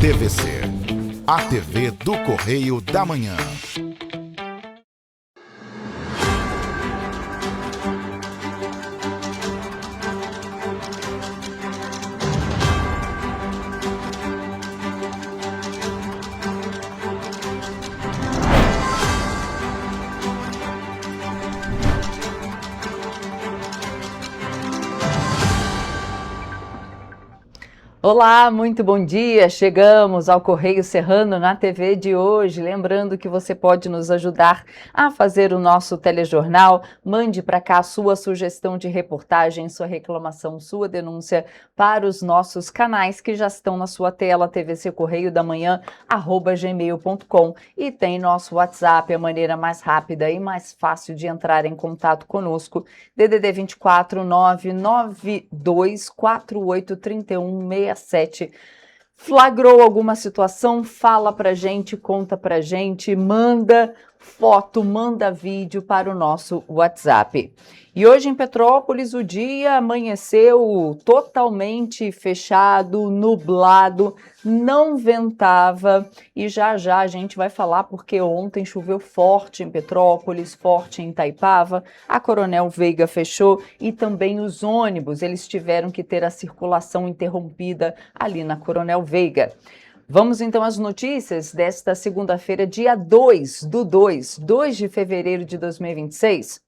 TVC, a TV do Correio da Manhã. Olá, muito bom dia! Chegamos ao Correio Serrano na TV de hoje. Lembrando que você pode nos ajudar a fazer o nosso telejornal. Mande para cá a sua sugestão de reportagem, sua reclamação, sua denúncia para os nossos canais que já estão na sua tela, tvccorreiodamanhã@gmail.com. E tem nosso WhatsApp, a maneira mais rápida e mais fácil de entrar em contato conosco, DDD 24 992 48 31 67. Flagrou alguma situação? Fala pra gente, conta pra gente, manda foto, manda vídeo para o nosso WhatsApp. E hoje em Petrópolis o dia amanheceu totalmente fechado, nublado, não ventava e já já a gente vai falar porque ontem choveu forte em Petrópolis, forte em Itaipava, a Coronel Veiga fechou e também os ônibus, eles tiveram que ter a circulação interrompida ali na Coronel Veiga. Vamos então às notícias desta segunda-feira, dia 2 de fevereiro de 2026.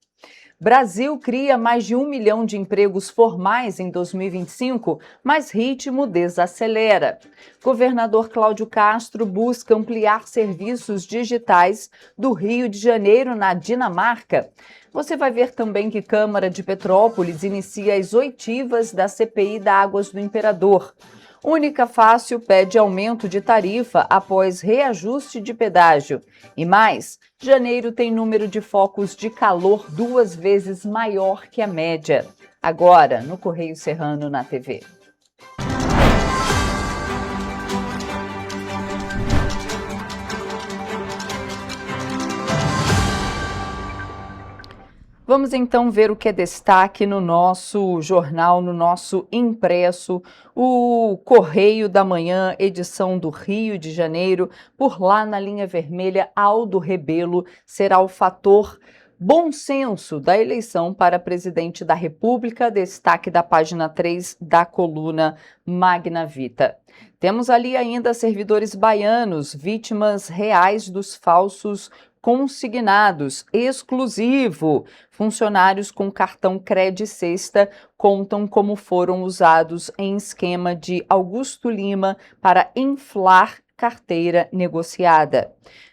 Brasil cria mais de 1 milhão de empregos formais em 2025, mas ritmo desacelera. Governador Cláudio Castro busca ampliar serviços digitais do Rio de Janeiro na Dinamarca. Você vai ver também que Câmara de Petrópolis inicia as oitivas da CPI da Águas do Imperador. Única Fácil pede aumento de tarifa após reajuste de pedágio. E mais, janeiro tem número de focos de calor 2 vezes maior que a média. Agora, no Correio Serrano na TV. Vamos então ver o que é destaque no nosso jornal, no nosso impresso, o Correio da Manhã, edição do Rio de Janeiro. Por lá na linha vermelha, Aldo Rebelo será o fator bom senso da eleição para presidente da República, destaque da página 3 da coluna Magna Vita. Temos ali ainda servidores baianos, vítimas reais dos falsos consignados, exclusivo. Funcionários com cartão Credicesta contam como foram usados em esquema de Augusto Lima para inflar carteira negociada.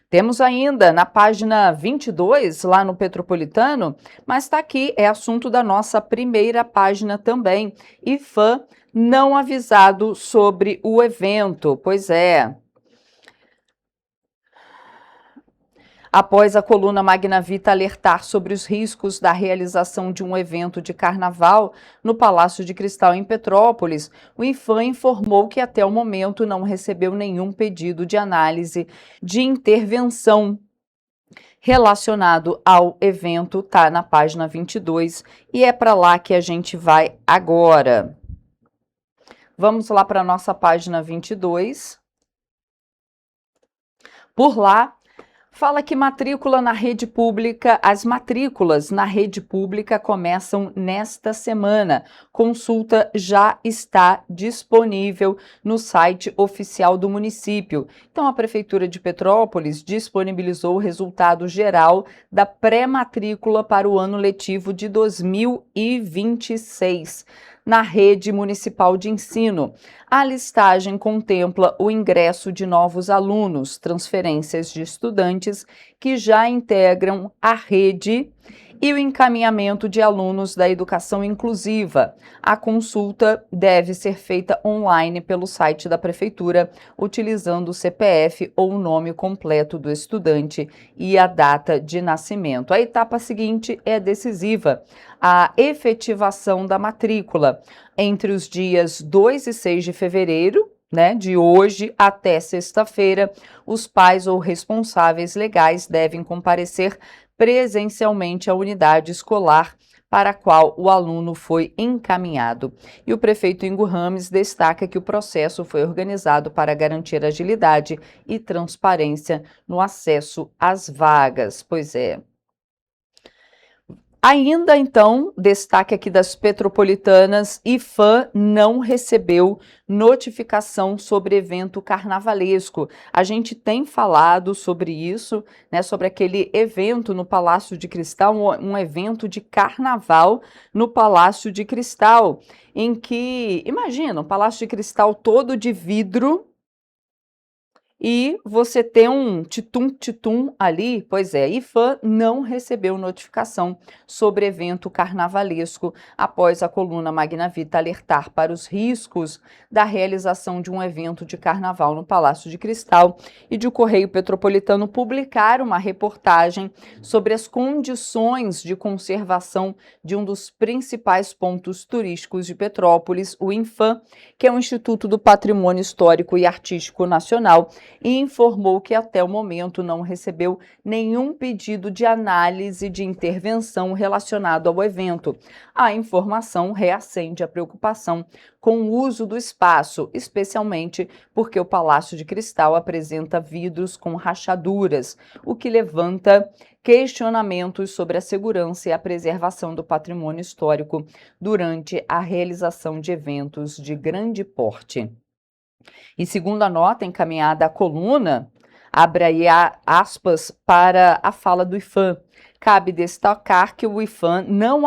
Temos ainda na página 22, lá no Petropolitano, mas está aqui, é assunto da nossa primeira página também. IFAM não avisado sobre o evento, pois é. Após a coluna Magna Vita alertar sobre os riscos da realização de um evento de carnaval no Palácio de Cristal em Petrópolis, o IFAM informou que até o momento não recebeu nenhum pedido de análise de intervenção relacionado ao evento, está na página 22 e é para lá que a gente vai agora. Vamos lá para a nossa página 22. Por lá, fala que matrícula na rede pública, as matrículas na rede pública começam nesta semana. Consulta já está disponível no site oficial do município. Então, a Prefeitura de Petrópolis disponibilizou o resultado geral da pré-matrícula para o ano letivo de 2026. Na rede municipal de ensino. A listagem contempla o ingresso de novos alunos, transferências de estudantes que já integram a rede e o encaminhamento de alunos da educação inclusiva. A consulta deve ser feita online pelo site da Prefeitura, utilizando o CPF ou o nome completo do estudante e a data de nascimento. A etapa seguinte é decisiva, a efetivação da matrícula entre os dias 2 e 6 de fevereiro, de hoje até sexta-feira. Os pais ou responsáveis legais devem comparecer presencialmente à unidade escolar para a qual o aluno foi encaminhado. E o prefeito Ingo Rames destaca que o processo foi organizado para garantir agilidade e transparência no acesso às vagas. Pois é. Ainda então, destaque aqui das Petropolitanas, IPHAN não recebeu notificação sobre evento carnavalesco. A gente tem falado sobre isso, né, sobre aquele evento no Palácio de Cristal, um evento de carnaval no Palácio de Cristal, em que, imagina, um Palácio de Cristal todo de vidro, e você tem um titum-titum ali. Pois é, IPHAN não recebeu notificação sobre evento carnavalesco após a coluna Magna Vita alertar para os riscos da realização de um evento de carnaval no Palácio de Cristal e de o Correio Petropolitano publicar uma reportagem sobre as condições de conservação de um dos principais pontos turísticos de Petrópolis, o INFAM, que é o Instituto do Patrimônio Histórico e Artístico Nacional, e informou que até o momento não recebeu nenhum pedido de análise de intervenção relacionado ao evento. A informação reacende a preocupação com o uso do espaço, especialmente porque o Palácio de Cristal apresenta vidros com rachaduras, o que levanta questionamentos sobre a segurança e a preservação do patrimônio histórico durante a realização de eventos de grande porte. E segundo a nota encaminhada à coluna, abre aí aspas para a fala do IPHAN, cabe destacar que o IPHAN não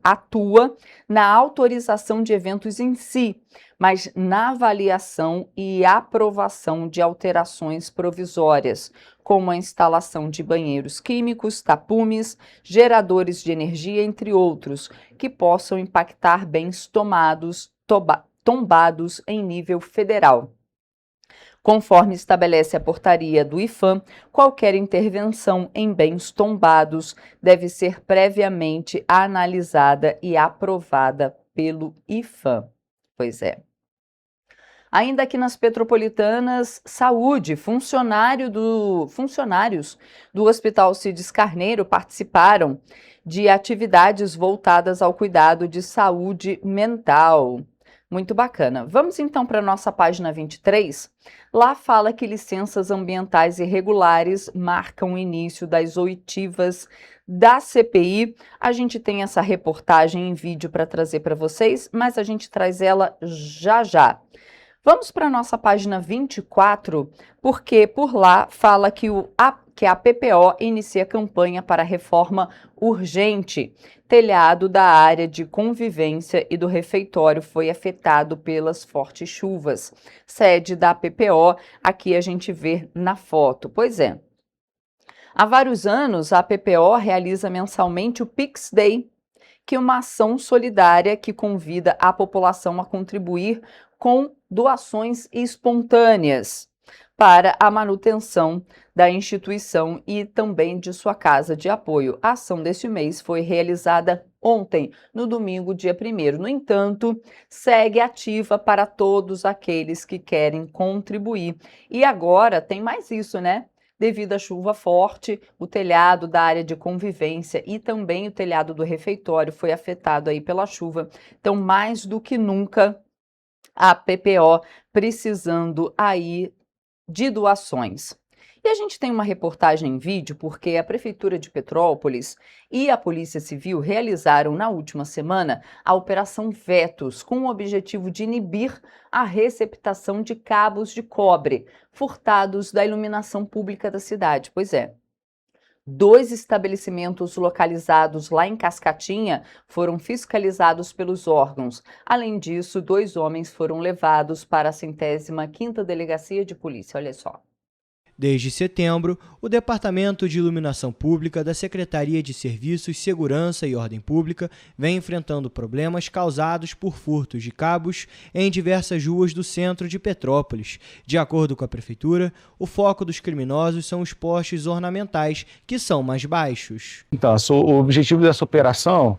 atua na autorização de eventos em si, mas na avaliação e aprovação de alterações provisórias, como a instalação de banheiros químicos, tapumes, geradores de energia, entre outros, que possam impactar bens tombados em nível federal. Conforme estabelece a portaria do IPHAN, qualquer intervenção em bens tombados deve ser previamente analisada e aprovada pelo IPHAN. Pois é. Ainda aqui nas Petropolitanas, saúde, funcionários do Hospital Cides Carneiro participaram de atividades voltadas ao cuidado de saúde mental. Muito bacana. Vamos então para a nossa página 23. Lá fala que licenças ambientais irregulares marcam o início das oitivas da CPI. A gente tem essa reportagem em vídeo para trazer para vocês, mas a gente traz ela já já. Vamos para a nossa página 24, porque por lá fala que a PPO inicia campanha para reforma urgente. Telhado da área de convivência e do refeitório foi afetado pelas fortes chuvas. Sede da PPO, aqui a gente vê na foto. Pois é. Há vários anos, a PPO realiza mensalmente o Pix Day, que é uma ação solidária que convida a população a contribuir com doações espontâneas para a manutenção da instituição e também de sua casa de apoio. A ação deste mês foi realizada ontem, no domingo, dia 1º. No entanto, segue ativa para todos aqueles que querem contribuir. E agora tem mais isso, né? Devido à chuva forte, o telhado da área de convivência e também o telhado do refeitório foi afetado aí pela chuva. Então, mais do que nunca, a PPO precisando aí de doações. E a gente tem uma reportagem em vídeo porque a Prefeitura de Petrópolis e a Polícia Civil realizaram na última semana a Operação Vetos, com o objetivo de inibir a receptação de cabos de cobre furtados da iluminação pública da cidade. Pois é. 2 estabelecimentos localizados lá em Cascatinha foram fiscalizados pelos órgãos. Além disso, 2 homens foram levados para a 105ª Delegacia de Polícia. Olha só. Desde setembro, o Departamento de Iluminação Pública da Secretaria de Serviços, Segurança e Ordem Pública vem enfrentando problemas causados por furtos de cabos em diversas ruas do centro de Petrópolis. De acordo com a Prefeitura, o foco dos criminosos são os postes ornamentais, que são mais baixos. Então, o objetivo dessa operação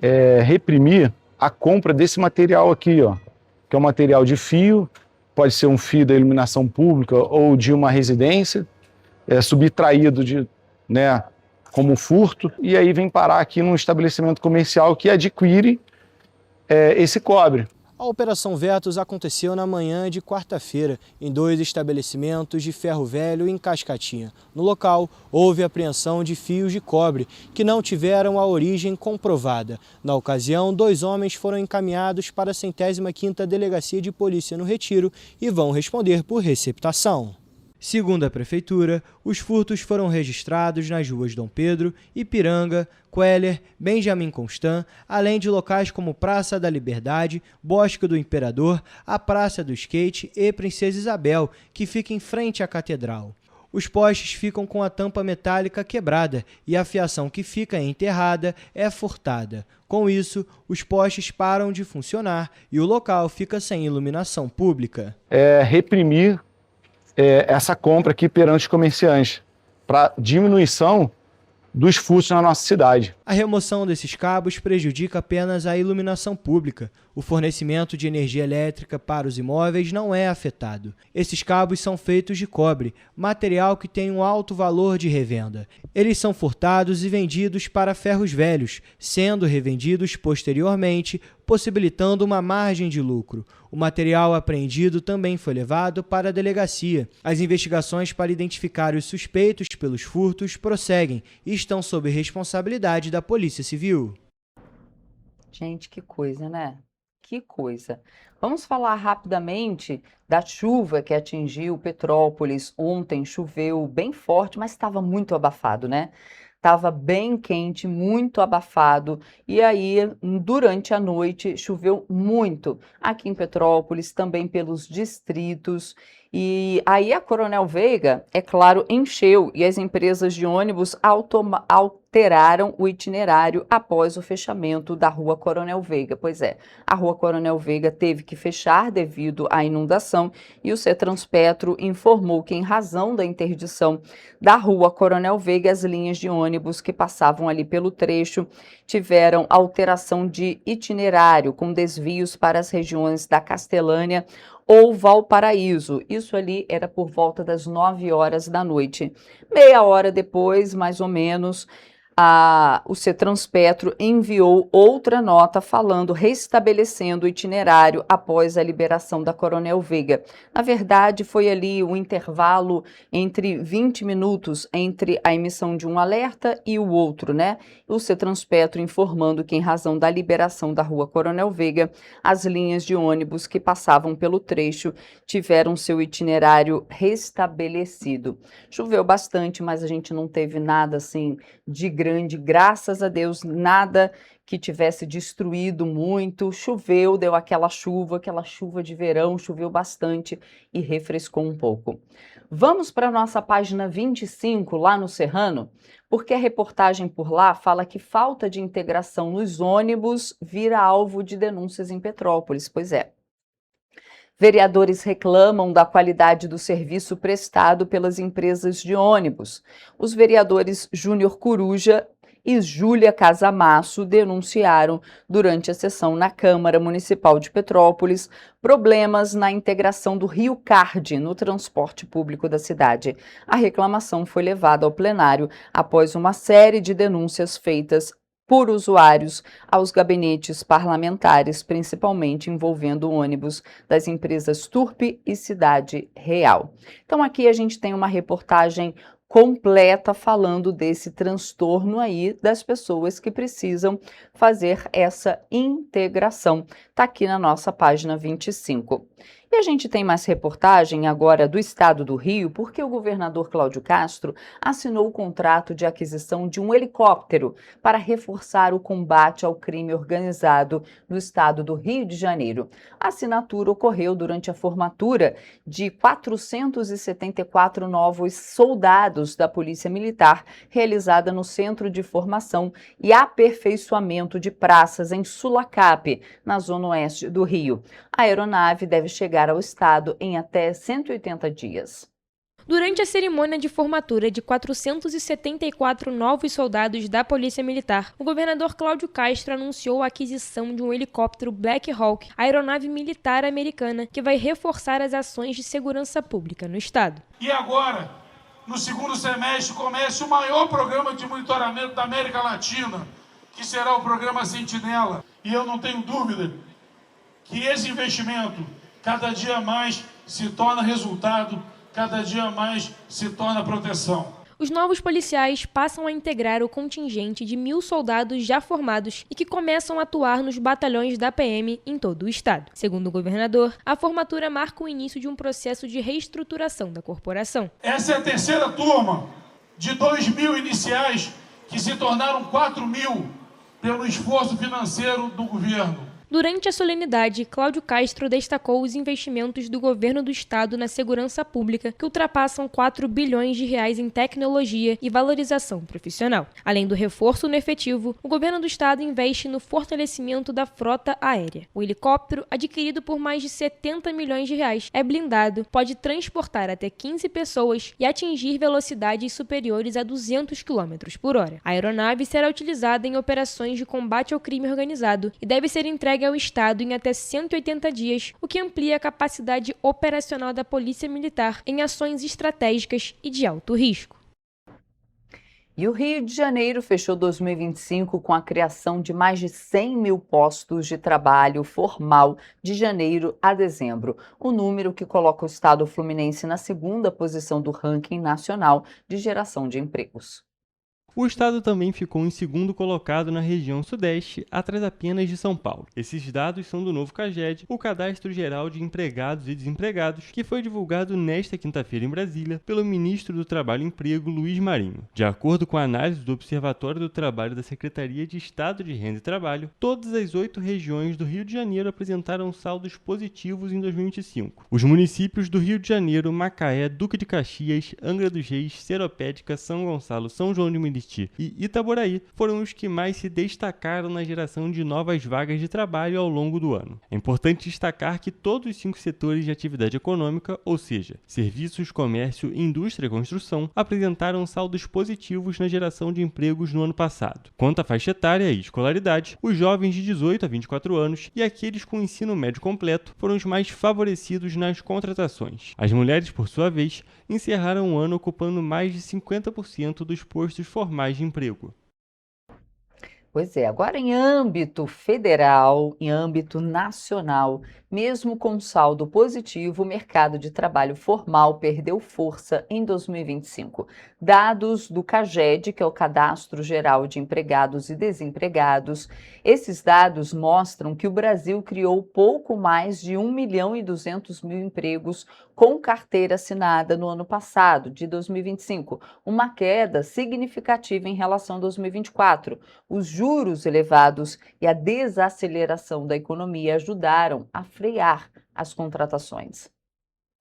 é reprimir a compra desse material aqui, ó, que é um material de fio. Pode ser um fio da iluminação pública ou de uma residência, subtraído como furto, e aí vem parar aqui num estabelecimento comercial que adquire esse cobre. A Operação Vetos aconteceu na manhã de quarta-feira em 2 estabelecimentos de ferro velho em Cascatinha. No local, houve apreensão de fios de cobre que não tiveram a origem comprovada. Na ocasião, 2 homens foram encaminhados para a 105ª Delegacia de Polícia no Retiro e vão responder por receptação. Segundo a Prefeitura, os furtos foram registrados nas ruas Dom Pedro, Ipiranga, Queller, Benjamin Constant, além de locais como Praça da Liberdade, Bosque do Imperador, a Praça do Skate e Princesa Isabel, que fica em frente à Catedral. Os postes ficam com a tampa metálica quebrada e a fiação que fica enterrada é furtada. Com isso, os postes param de funcionar e o local fica sem iluminação pública. Reprimir essa compra aqui perante os comerciantes, para diminuição dos furtos na nossa cidade. A remoção desses cabos prejudica apenas a iluminação pública. O fornecimento de energia elétrica para os imóveis não é afetado. Esses cabos são feitos de cobre, material que tem um alto valor de revenda. Eles são furtados e vendidos para ferros velhos, sendo revendidos posteriormente, possibilitando uma margem de lucro. O material apreendido também foi levado para a delegacia. As investigações para identificar os suspeitos pelos furtos prosseguem e estão sob responsabilidade da Polícia Civil. Gente, que coisa, né? Que coisa. Vamos falar rapidamente da chuva que atingiu Petrópolis. Ontem choveu bem forte, mas estava muito abafado, né? Estava bem quente, muito abafado, e aí durante a noite choveu muito aqui em Petrópolis, também pelos distritos, e aí a Coronel Veiga, é claro, encheu, e as empresas de ônibus alteraram o itinerário após o fechamento da Rua Coronel Veiga. Pois é, a Rua Coronel Veiga teve que fechar devido à inundação, e o CETRANSPETRO informou que, em razão da interdição da Rua Coronel Veiga, as linhas de ônibus que passavam ali pelo trecho tiveram alteração de itinerário, com desvios para as regiões da Castelânia ou Valparaíso. Isso ali era por volta das 9 horas da noite. Meia hora depois, mais ou menos, o CETRANSPETRO enviou outra nota restabelecendo o itinerário após a liberação da Coronel Veiga. Na verdade, foi ali um intervalo entre 20 minutos entre a emissão de um alerta e o outro, né? O CETRANSPETRO informando que, em razão da liberação da Rua Coronel Veiga, as linhas de ônibus que passavam pelo trecho tiveram seu itinerário restabelecido. Choveu bastante, mas a gente não teve nada assim de grande, graças a Deus, nada que tivesse destruído muito. Choveu, deu aquela chuva de verão, choveu bastante e refrescou um pouco. Vamos para a nossa página 25, lá no Serrano, porque a reportagem por lá fala que falta de integração nos ônibus vira alvo de denúncias em Petrópolis. Pois é. Vereadores reclamam da qualidade do serviço prestado pelas empresas de ônibus. Os vereadores Júnior Coruja e Júlia Casamasso denunciaram, durante a sessão na Câmara Municipal de Petrópolis, problemas na integração do Rio Card no transporte público da cidade. A reclamação foi levada ao plenário após uma série de denúncias feitas por usuários aos gabinetes parlamentares, principalmente envolvendo ônibus das empresas Turpe e Cidade Real. Então aqui a gente tem uma reportagem completa falando desse transtorno aí das pessoas que precisam fazer essa integração. Está aqui na nossa página 25. E a gente tem mais reportagem agora do estado do Rio, porque o governador Cláudio Castro assinou o contrato de aquisição de um helicóptero para reforçar o combate ao crime organizado no estado do Rio de Janeiro. A assinatura ocorreu durante a formatura de 474 novos soldados da Polícia Militar, realizada no Centro de Formação e Aperfeiçoamento de Praças em Sulacap, na zona oeste do Rio. A aeronave deve chegar ao estado em até 180 dias. Durante a cerimônia de formatura de 474 novos soldados da Polícia Militar, o governador Cláudio Castro anunciou a aquisição de um helicóptero Black Hawk, aeronave militar americana, que vai reforçar as ações de segurança pública no estado. E agora, no segundo semestre, comece o maior programa de monitoramento da América Latina, que será o programa Sentinela. E eu não tenho dúvida que esse investimento cada dia mais se torna resultado, cada dia mais se torna proteção. Os novos policiais passam a integrar o contingente de 1.000 soldados já formados e que começam a atuar nos batalhões da PM em todo o estado. Segundo o governador, a formatura marca o início de um processo de reestruturação da corporação. Essa é a terceira turma de 2.000 iniciais que se tornaram 4.000 pelo esforço financeiro do governo. Durante a solenidade, Cláudio Castro destacou os investimentos do governo do estado na segurança pública, que ultrapassam 4 bilhões de reais em tecnologia e valorização profissional. Além do reforço no efetivo, o governo do estado investe no fortalecimento da frota aérea. O helicóptero, adquirido por mais de 70 milhões de reais, é blindado, pode transportar até 15 pessoas e atingir velocidades superiores a 200 km por hora. A aeronave será utilizada em operações de combate ao crime organizado e deve ser entregue ao Estado em até 180 dias, o que amplia a capacidade operacional da Polícia Militar em ações estratégicas e de alto risco. E o Rio de Janeiro fechou 2025 com a criação de mais de 100 mil postos de trabalho formal de janeiro a dezembro, o número que coloca o estado fluminense na segunda posição do ranking nacional de geração de empregos. O estado também ficou em segundo colocado na região sudeste, atrás apenas de São Paulo. Esses dados são do novo CAGED, o Cadastro Geral de Empregados e Desempregados, que foi divulgado nesta quinta-feira em Brasília pelo ministro do Trabalho e Emprego, Luiz Marinho. De acordo com a análise do Observatório do Trabalho da Secretaria de Estado de Renda e Trabalho, todas as 8 regiões do Rio de Janeiro apresentaram saldos positivos em 2025. Os municípios do Rio de Janeiro, Macaé, Duque de Caxias, Angra dos Reis, Seropédica, São Gonçalo, São João de Meriti e Itaboraí foram os que mais se destacaram na geração de novas vagas de trabalho ao longo do ano. É importante destacar que todos os 5 setores de atividade econômica, ou seja, serviços, comércio, indústria e construção, apresentaram saldos positivos na geração de empregos no ano passado. Quanto à faixa etária e escolaridade, os jovens de 18 a 24 anos e aqueles com ensino médio completo foram os mais favorecidos nas contratações. As mulheres, por sua vez, encerraram o ano ocupando mais de 50% dos postos formais de emprego. Pois é, agora em âmbito federal, em âmbito nacional, mesmo com saldo positivo, o mercado de trabalho formal perdeu força em 2025. Dados do CAGED, que é o Cadastro Geral de Empregados e Desempregados, esses dados mostram que o Brasil criou pouco mais de 1.200.000 empregos com carteira assinada no ano passado, de 2025, uma queda significativa em relação a 2024. Os juros elevados e a desaceleração da economia ajudaram a frear as contratações.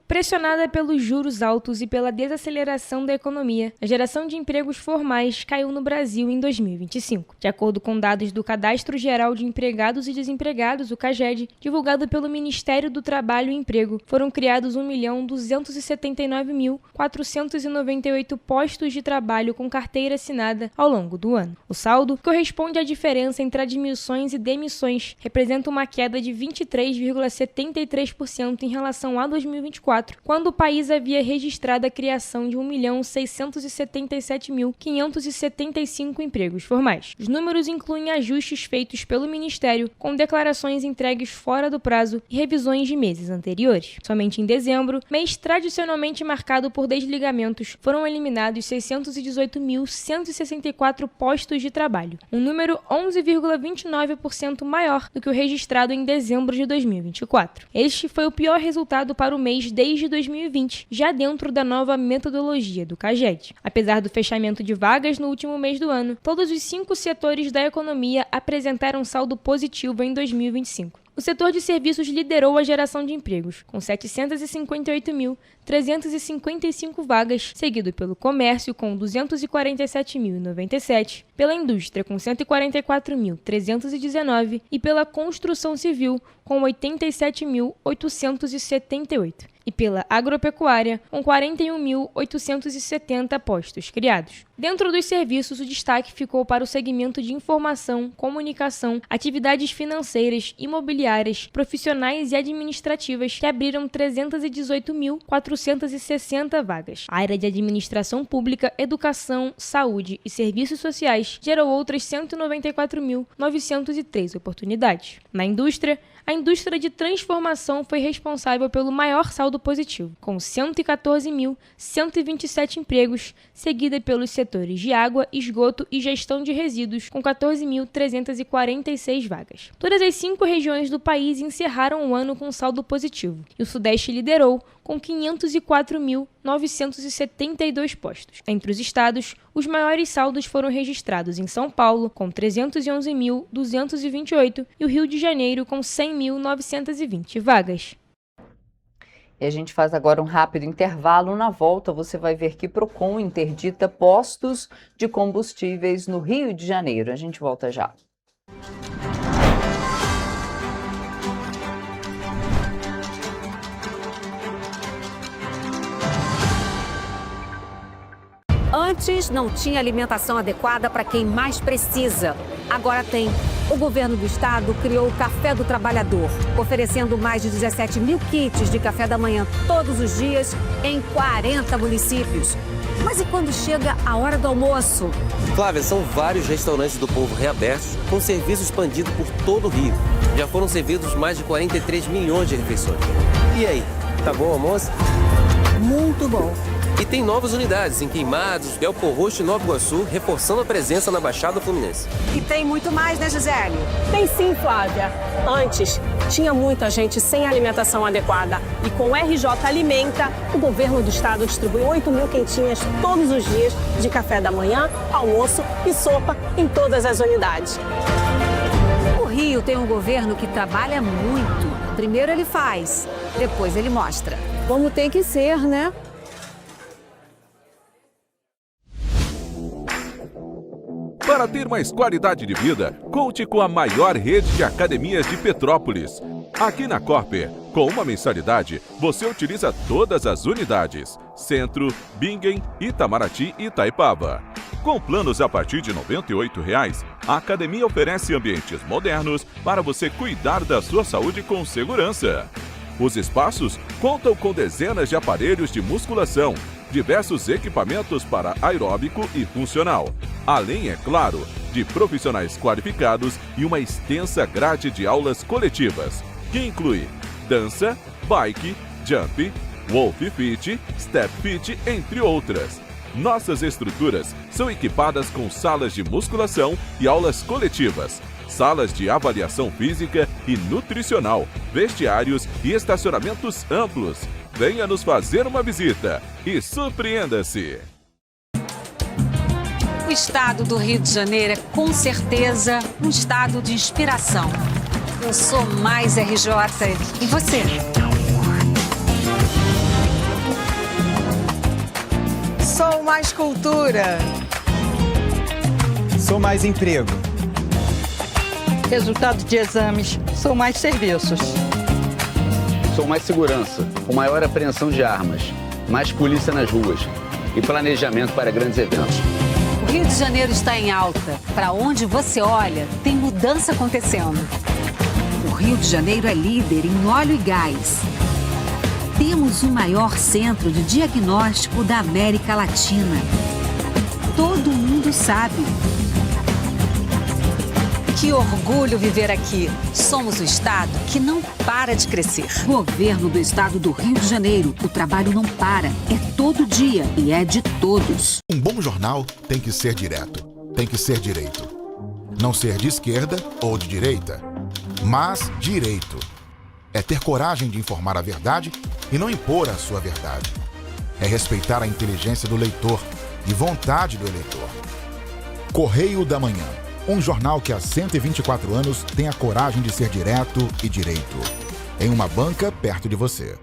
Pressionada pelos juros altos e pela desaceleração da economia, a geração de empregos formais caiu no Brasil em 2025. De acordo com dados do Cadastro Geral de Empregados e Desempregados, o CAGED, divulgado pelo Ministério do Trabalho e Emprego, foram criados 1.279.498 postos de trabalho com carteira assinada ao longo do ano. O saldo corresponde à diferença entre admissões e demissões, representa uma queda de 23,73% em relação a 2024, quando o país havia registrado a criação de 1.677.575 empregos formais. Os números incluem ajustes feitos pelo Ministério, com declarações entregues fora do prazo e revisões de meses anteriores. Somente em dezembro, mês tradicionalmente marcado por desligamentos, foram eliminados 618.164 postos de trabalho, um número 11,29% maior do que o registrado em dezembro de 2024. Este foi o pior resultado para o mês desde 2020, já dentro da nova metodologia do CAGED. Apesar do fechamento de vagas no último mês do ano, todos os 5 setores da economia apresentaram saldo positivo em 2025. O setor de serviços liderou a geração de empregos, com 758.355 vagas, seguido pelo comércio, com 247.097, pela indústria, com 144.319 e pela construção civil, com 87.878. E pela agropecuária, com 41.870 postos criados. Dentro dos serviços, o destaque ficou para o segmento de informação, comunicação, atividades financeiras, imobiliárias, profissionais e administrativas, que abriram 318.460 vagas. A área de administração pública, educação, saúde e serviços sociais gerou outras 194.903 oportunidades. Na indústria, a indústria de transformação foi responsável pelo maior saldo positivo, com 114.127 empregos, seguida pelos setores de água, esgoto e gestão de resíduos, com 14.346 vagas. Todas as 5 regiões do país encerraram o ano com saldo positivo, e o Sudeste liderou, com 504.972 postos. Entre os estados, os maiores saldos foram registrados em São Paulo, com 311.228, e o Rio de Janeiro, com 100.920 vagas. E a gente faz agora um rápido intervalo. Na volta, você vai ver que Procon interdita postos de combustíveis no Rio de Janeiro. A gente volta já. Antes não tinha alimentação adequada para quem mais precisa. Agora tem. O governo do estado criou o Café do Trabalhador, oferecendo mais de 17 mil kits de café da manhã todos os dias em 40 municípios. Mas e quando chega a hora do almoço? Flávia, são vários restaurantes do povo reabertos com serviço expandido por todo o Rio. Já foram servidos mais de 43 milhões de refeições. E aí, tá bom o almoço? Muito bom. E tem novas unidades em Queimados, Belfor Roxo e Nova Iguaçu, reforçando a presença na Baixada Fluminense. E tem muito mais, né, Gisele? Tem sim, Flávia. Antes, tinha muita gente sem alimentação adequada. E com o RJ Alimenta, o governo do estado distribui 8 mil quentinhas todos os dias de café da manhã, almoço e sopa em todas as unidades. O Rio tem um governo que trabalha muito. Primeiro ele faz, depois ele mostra. Como tem que ser, né? Para ter mais qualidade de vida, conte com a maior rede de academias de Petrópolis. Aqui na Corper, com uma mensalidade, você utiliza todas as unidades: Centro, Bingen, Itamaraty e Itaipava. Com planos a partir de R$ 98,00, a academia oferece ambientes modernos para você cuidar da sua saúde com segurança. Os espaços contam com dezenas de aparelhos de musculação, diversos equipamentos para aeróbico e funcional, além, é claro, de profissionais qualificados e uma extensa grade de aulas coletivas, que inclui dança, bike, jump, wolf fit, step fit, entre outras. Nossas estruturas são equipadas com salas de musculação e aulas coletivas, salas de avaliação física e nutricional, vestiários e estacionamentos amplos. Venha nos fazer uma visita e surpreenda-se! O estado do Rio de Janeiro é, com certeza, um estado de inspiração. Eu sou mais RJ. E você? Sou mais cultura. Sou mais emprego. Resultado de exames. Sou mais serviços. Sou mais segurança, com maior apreensão de armas, mais polícia nas ruas e planejamento para grandes eventos. O Rio de Janeiro está em alta. Para onde você olha, tem mudança acontecendo. O Rio de Janeiro é líder em óleo e gás. Temos o maior centro de diagnóstico da América Latina. Todo mundo sabe. Que orgulho viver aqui. Somos o estado que não para de crescer. Governo do estado do Rio de Janeiro. O trabalho não para. É todo dia e é de todos. Um bom jornal tem que ser direto. Tem que ser direito. Não ser de esquerda ou de direita, mas direito. É ter coragem de informar a verdade e não impor a sua verdade. É respeitar a inteligência do leitor e vontade do eleitor. Correio da Manhã. Um jornal que há 124 anos tem a coragem de ser direto e direito. Em uma banca perto de você.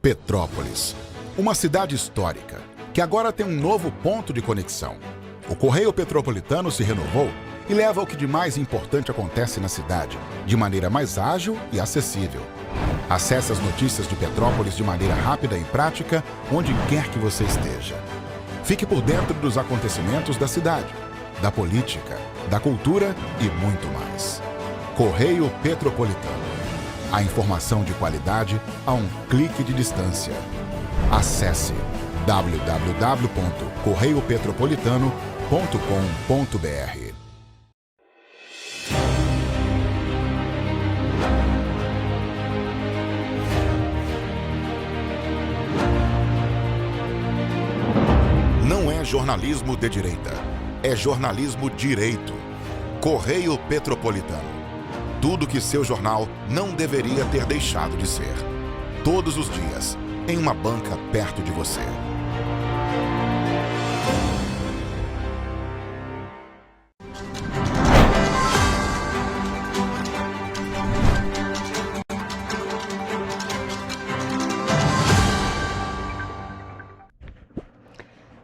Petrópolis. Uma cidade histórica que agora tem um novo ponto de conexão. O Correio Petropolitano se renovou e leva o que de mais importante acontece na cidade, de maneira mais ágil e acessível. Acesse as notícias de Petrópolis de maneira rápida e prática, onde quer que você esteja. Fique por dentro dos acontecimentos da cidade, da política, da cultura e muito mais. Correio Petropolitano. A informação de qualidade a um clique de distância. Acesse www.correiopetropolitano.com.br. Não é jornalismo de direita, é jornalismo direito. Correio Petropolitano. Tudo que seu jornal não deveria ter deixado de ser. Todos os dias, em uma banca perto de você.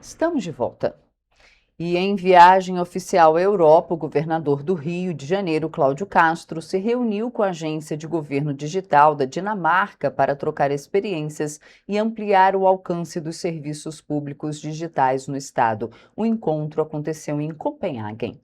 Estamos de volta. E em viagem oficial à Europa, o governador do Rio de Janeiro, Cláudio Castro, se reuniu com a Agência de Governo Digital da Dinamarca para trocar experiências e ampliar o alcance dos serviços públicos digitais no estado. O encontro aconteceu em Copenhague.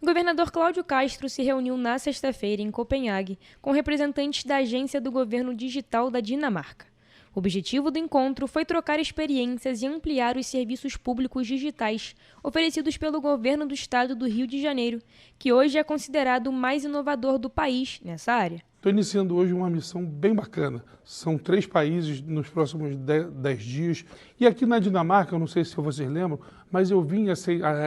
O governador Cláudio Castro se reuniu na sexta-feira em Copenhague com representantes da Agência do Governo Digital da Dinamarca. O objetivo do encontro foi trocar experiências e ampliar os serviços públicos digitais oferecidos pelo governo do estado do Rio de Janeiro, que hoje é considerado o mais inovador do país nessa área. Estou iniciando hoje uma missão bem bacana. São 3 países nos próximos 10 dias. E aqui na Dinamarca, eu não sei se vocês lembram, mas eu vim há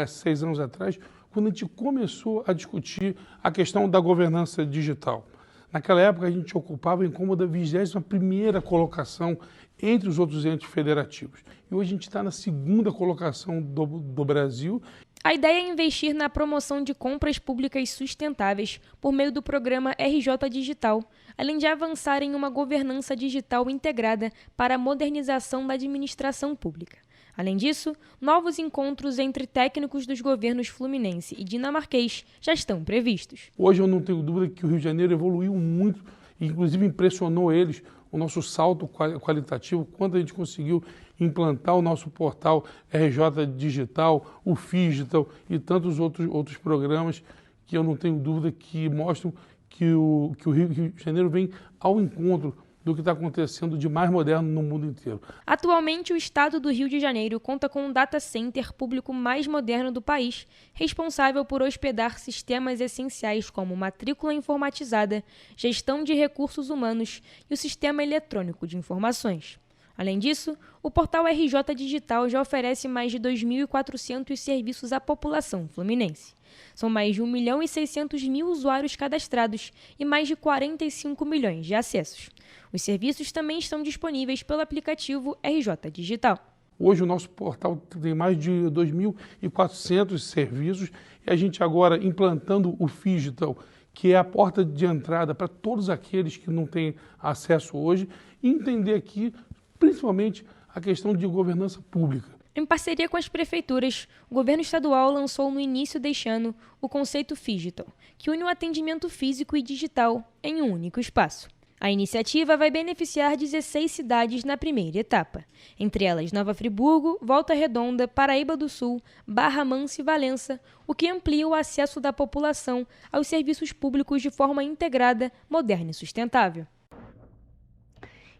6 anos atrás, quando a gente começou a discutir a questão da governança digital. Naquela época, a gente ocupava em cômoda 21ª colocação entre os outros entes federativos. E hoje a gente está na 2ª colocação do Brasil. A ideia é investir na promoção de compras públicas sustentáveis por meio do programa RJ Digital, além de avançar em uma governança digital integrada para a modernização da administração pública. Além disso, novos encontros entre técnicos dos governos fluminense e dinamarquês já estão previstos. Hoje eu não tenho dúvida que o Rio de Janeiro evoluiu muito, inclusive impressionou eles, o nosso salto qualitativo, quando a gente conseguiu implantar o nosso portal RJ Digital, o Figital e tantos outros programas que eu não tenho dúvida que mostram que o Rio de Janeiro vem ao encontro do que está acontecendo de mais moderno no mundo inteiro. Atualmente, o estado do Rio de Janeiro conta com um data center público mais moderno do país, responsável por hospedar sistemas essenciais como matrícula informatizada, gestão de recursos humanos e o sistema eletrônico de informações. Além disso, o portal RJ Digital já oferece mais de 2.400 serviços à população fluminense. São mais de 1.600.000 usuários cadastrados e mais de 45 milhões de acessos. Os serviços também estão disponíveis pelo aplicativo RJ Digital. Hoje o nosso portal tem mais de 2.400 serviços e a gente agora implantando o Figital, que é a porta de entrada para todos aqueles que não têm acesso hoje, e entender aqui principalmente a questão de governança pública. Em parceria com as prefeituras, o governo estadual lançou no início deste ano o conceito Figital, que une o atendimento físico e digital em um único espaço. A iniciativa vai beneficiar 16 cidades na primeira etapa, entre elas Nova Friburgo, Volta Redonda, Paraíba do Sul, Barra Mansa e Valença, o que amplia o acesso da população aos serviços públicos de forma integrada, moderna e sustentável.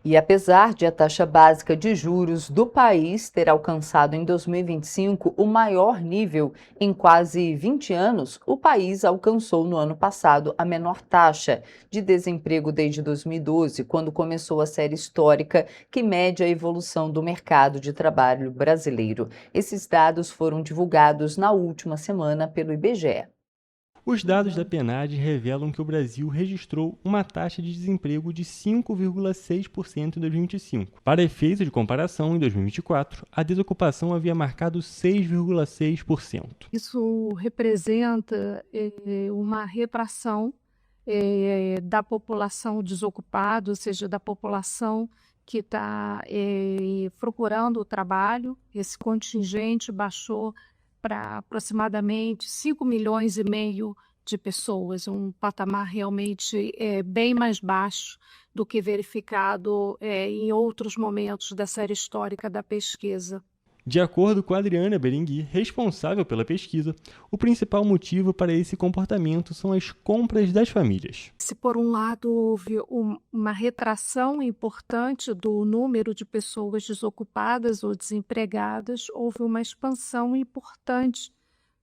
E apesar de a taxa básica de juros do país ter alcançado em 2025 o maior nível em quase 20 anos, o país alcançou no ano passado a menor taxa de desemprego desde 2012, quando começou a série histórica que mede a evolução do mercado de trabalho brasileiro. Esses dados foram divulgados na última semana pelo IBGE. Os dados da PNAD revelam que o Brasil registrou uma taxa de desemprego de 5,6% em 2025. Para efeito de comparação, em 2024, a desocupação havia marcado 6,6%. Isso representa uma retração da população desocupada, ou seja, da população que está procurando o trabalho. Esse contingente baixou para aproximadamente 5,5 milhões de pessoas, um patamar realmente bem mais baixo do que verificado em outros momentos da série histórica da pesquisa. De acordo com Adriana Berengui, responsável pela pesquisa, o principal motivo para esse comportamento são as compras das famílias. Se por um lado houve uma retração importante do número de pessoas desocupadas ou desempregadas, houve uma expansão importante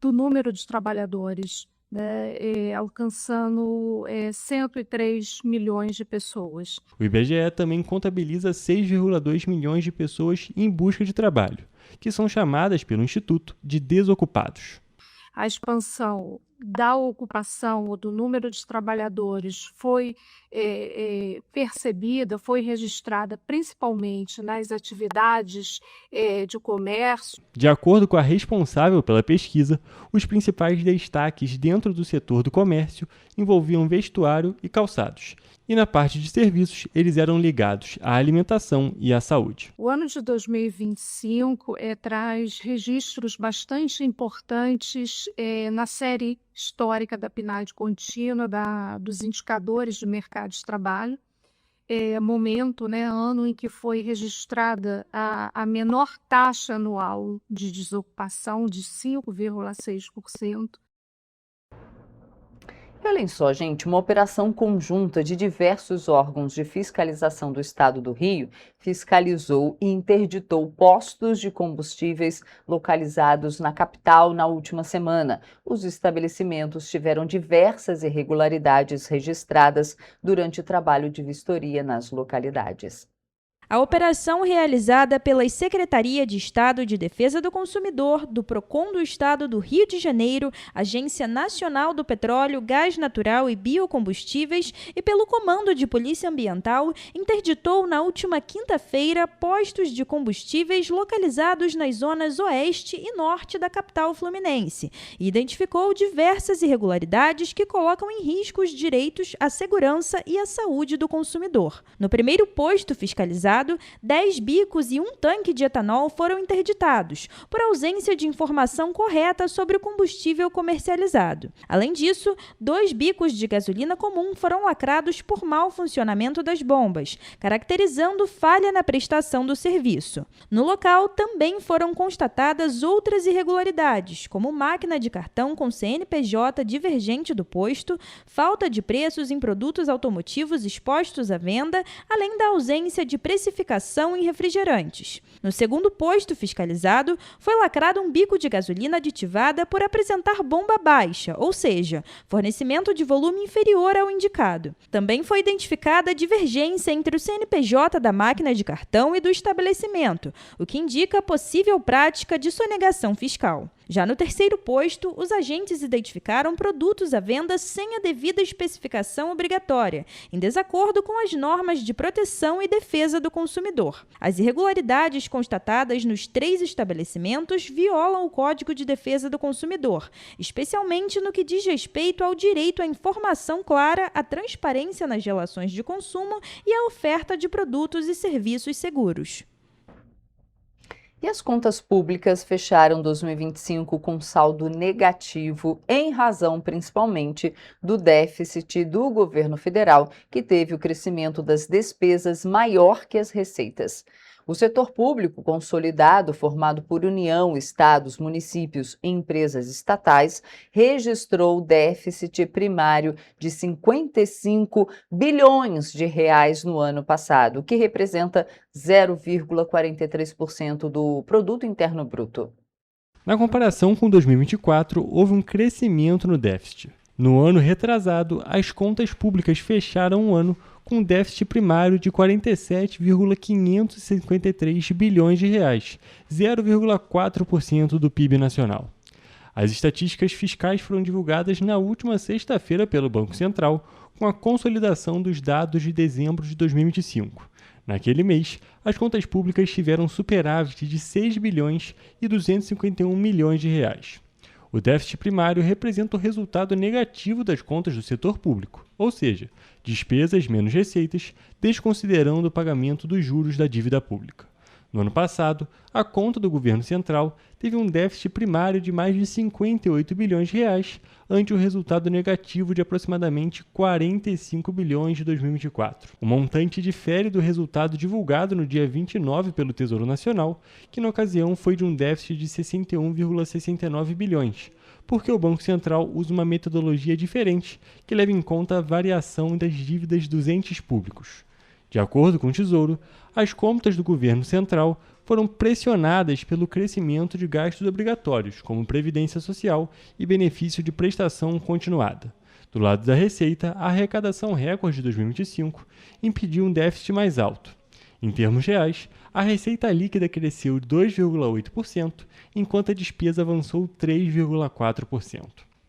do número de trabalhadores, né, alcançando 103 milhões de pessoas. O IBGE também contabiliza 6,2 milhões de pessoas em busca de trabalho, que são chamadas pelo Instituto de desocupados. A expansão da ocupação ou do número de trabalhadores foi percebida, foi registrada principalmente nas atividades de comércio. De acordo com a responsável pela pesquisa, os principais destaques dentro do setor do comércio envolviam vestuário e calçados. E na parte de serviços, eles eram ligados à alimentação e à saúde. O ano de 2025 traz registros bastante importantes na série histórica da PNAD contínua, dos indicadores de mercado de trabalho. Momento, ano em que foi registrada a menor taxa anual de desocupação de 5,6%. E olhem só, gente, uma operação conjunta de diversos órgãos de fiscalização do Estado do Rio fiscalizou e interditou postos de combustíveis localizados na capital na última semana. Os estabelecimentos tiveram diversas irregularidades registradas durante o trabalho de vistoria nas localidades. A operação realizada pela Secretaria de Estado de Defesa do Consumidor, do PROCON do Estado do Rio de Janeiro, Agência Nacional do Petróleo, Gás Natural e Biocombustíveis e pelo Comando de Polícia Ambiental, interditou na última quinta-feira postos de combustíveis localizados nas zonas oeste e norte da capital fluminense e identificou diversas irregularidades que colocam em risco os direitos à segurança e à saúde do consumidor. No primeiro posto fiscalizado, 10 bicos e um tanque de etanol foram interditados, por ausência de informação correta sobre o combustível comercializado. Além disso, 2 bicos de gasolina comum foram lacrados por mau funcionamento das bombas, caracterizando falha na prestação do serviço. No local, também foram constatadas outras irregularidades, como máquina de cartão com CNPJ divergente do posto, falta de preços em produtos automotivos expostos à venda, além da ausência de precificação em refrigerantes. No segundo posto fiscalizado, foi lacrado um bico de gasolina aditivada por apresentar bomba baixa, ou seja, fornecimento de volume inferior ao indicado. Também foi identificada a divergência entre o CNPJ da máquina de cartão e do estabelecimento, o que indica a possível prática de sonegação fiscal. Já no terceiro posto, os agentes identificaram produtos à venda sem a devida especificação obrigatória, em desacordo com as normas de proteção e defesa do consumidor. As irregularidades constatadas nos 3 estabelecimentos violam o Código de Defesa do Consumidor, especialmente no que diz respeito ao direito à informação clara, à transparência nas relações de consumo e à oferta de produtos e serviços seguros. E as contas públicas fecharam 2025 com saldo negativo, em razão principalmente do déficit do governo federal, que teve o crescimento das despesas maior que as receitas. O setor público consolidado, formado por União, estados, municípios e empresas estatais, registrou déficit primário de 55 bilhões de reais no ano passado, o que representa 0,43% do Produto Interno Bruto. Na comparação com 2024, houve um crescimento no déficit. No ano retrasado, as contas públicas fecharam o ano com déficit primário de 47,553 bilhões de reais, 0,4% do PIB nacional. As estatísticas fiscais foram divulgadas na última sexta-feira pelo Banco Central, com a consolidação dos dados de dezembro de 2025. Naquele mês, as contas públicas tiveram superávit de 6 bilhões e 251 milhões de reais. O déficit primário representa o resultado negativo das contas do setor público, ou seja, despesas menos receitas, desconsiderando o pagamento dos juros da dívida pública. No ano passado, a conta do governo central teve um déficit primário de mais de 58 bilhões de reais, ante o resultado negativo de aproximadamente 45 bilhões de 2024. O montante difere do resultado divulgado no dia 29 pelo Tesouro Nacional, que na ocasião foi de um déficit de 61,69 bilhões, porque o Banco Central usa uma metodologia diferente que leva em conta a variação das dívidas dos entes públicos. De acordo com o Tesouro, as contas do governo central foram pressionadas pelo crescimento de gastos obrigatórios, como Previdência Social e benefício de prestação continuada. Do lado da Receita, a arrecadação recorde de 2025 impediu um déficit mais alto. Em termos reais, a receita líquida cresceu 2,8%, enquanto a despesa avançou 3,4%.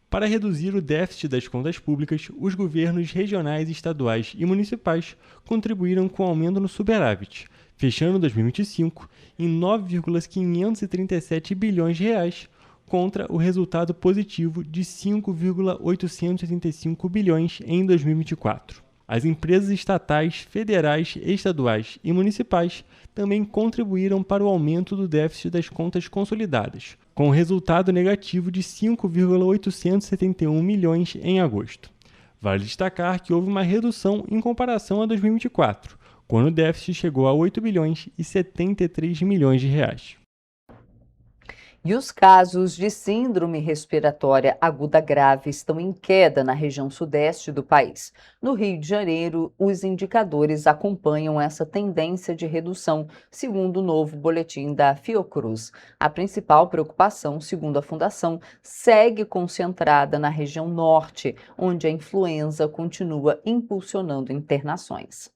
Para reduzir o déficit das contas públicas, os governos regionais, estaduais e municipais contribuíram com o aumento no superávit, fechando 2025 em 9,537 bilhões de reais, contra o resultado positivo de 5,885 bilhões em 2024. As empresas estatais, federais, estaduais e municipais também contribuíram para o aumento do déficit das contas consolidadas, com resultado negativo de 5,871 milhões em agosto. Vale destacar que houve uma redução em comparação a 2024, quando o déficit chegou a 8 bilhões e 73 milhões de reais. E os casos de síndrome respiratória aguda grave estão em queda na região sudeste do país. No Rio de Janeiro, os indicadores acompanham essa tendência de redução, segundo o novo boletim da Fiocruz. A principal preocupação, segundo a Fundação, segue concentrada na região norte, onde a influenza continua impulsionando internações.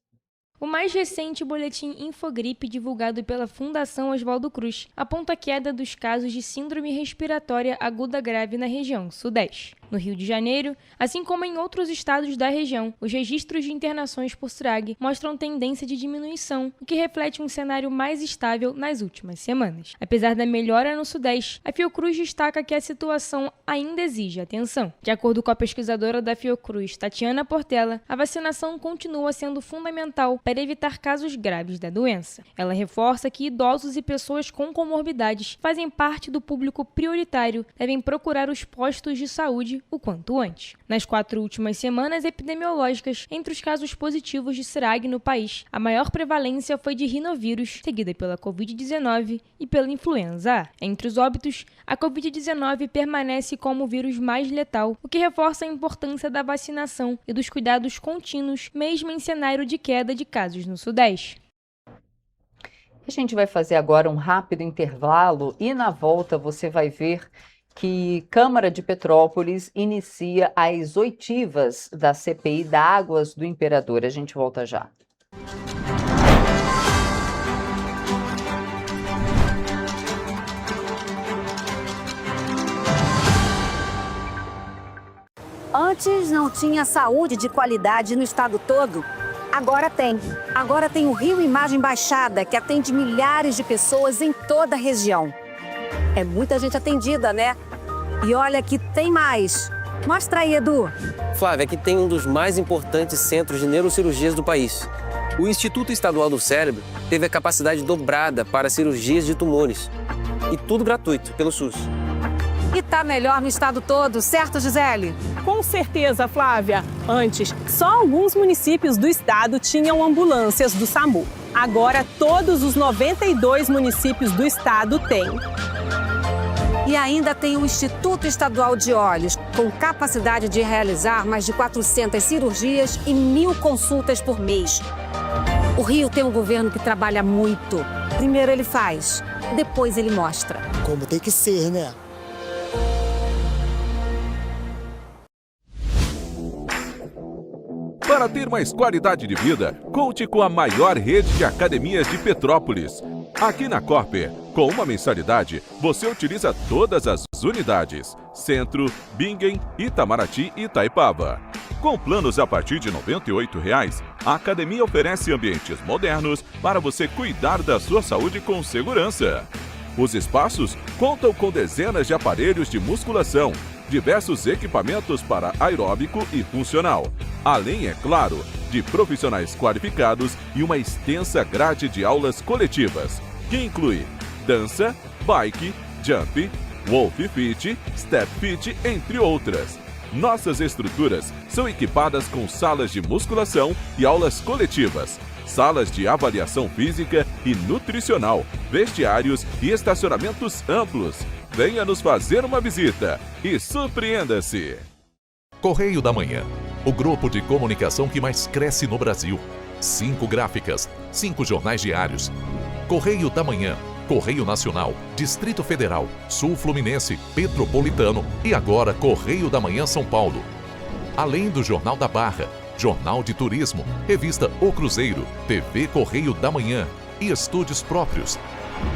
O mais recente boletim Infogripe, divulgado pela Fundação Oswaldo Cruz, aponta a queda dos casos de síndrome respiratória aguda grave na região sudeste. No Rio de Janeiro, assim como em outros estados da região, os registros de internações por SRAG mostram tendência de diminuição, o que reflete um cenário mais estável nas últimas semanas. Apesar da melhora no Sudeste, a Fiocruz destaca que a situação ainda exige atenção. De acordo com a pesquisadora da Fiocruz, Tatiana Portela, a vacinação continua sendo fundamental para evitar casos graves da doença. Ela reforça que idosos e pessoas com comorbidades fazem parte do público prioritário, devem procurar os postos de saúde o quanto antes. Nas 4 últimas semanas epidemiológicas, entre os casos positivos de SRAG no país, a maior prevalência foi de rinovírus, seguida pela Covid-19 e pela influenza A. Entre os óbitos, a Covid-19 permanece como o vírus mais letal, o que reforça a importância da vacinação e dos cuidados contínuos, mesmo em cenário de queda de casos no Sudeste. A gente vai fazer agora um rápido intervalo e na volta você vai ver que Câmara de Petrópolis inicia as oitivas da CPI da Águas do Imperador. A gente volta já. Antes não tinha saúde de qualidade no estado todo. Agora tem. Agora tem o Rio Imagem Baixada, que atende milhares de pessoas em toda a região. É muita gente atendida, né? E olha que tem mais. Mostra aí, Edu. Flávia, aqui tem um dos mais importantes centros de neurocirurgias do país. O Instituto Estadual do Cérebro teve a capacidade dobrada para cirurgias de tumores. E tudo gratuito, pelo SUS. E tá melhor no estado todo, certo, Gisele? Com certeza, Flávia. Antes, só alguns municípios do estado tinham ambulâncias do SAMU. Agora, todos os 92 municípios do estado têm. E ainda tem o Instituto Estadual de Olhos, com capacidade de realizar mais de 400 cirurgias e 1.000 consultas por mês. O Rio tem um governo que trabalha muito. Primeiro ele faz, depois ele mostra. Como tem que ser, né? Para ter mais qualidade de vida, conte com a maior rede de academias de Petrópolis. Aqui na Corper, com uma mensalidade, você utiliza todas as unidades: Centro, Bingen, Itamaraty e Itaipava. Com planos a partir de R$ 98,00, a academia oferece ambientes modernos para você cuidar da sua saúde com segurança. Os espaços contam com dezenas de aparelhos de musculação, diversos equipamentos para aeróbico e funcional, além, é claro, de profissionais qualificados e uma extensa grade de aulas coletivas. que inclui dança, bike, jump, Wolf Fit, Step Fit, entre outras. Nossas estruturas são equipadas com salas de musculação e aulas coletivas, salas de avaliação física e nutricional, vestiários e estacionamentos amplos. Venha nos fazer uma visita e surpreenda-se! Correio da Manhã, o grupo de comunicação que mais cresce no Brasil. 5 gráficas, 5 jornais diários. Correio da Manhã, Correio Nacional, Distrito Federal, Sul Fluminense, Petropolitano e agora Correio da Manhã São Paulo. Além do Jornal da Barra, Jornal de Turismo, Revista O Cruzeiro, TV Correio da Manhã e estúdios próprios.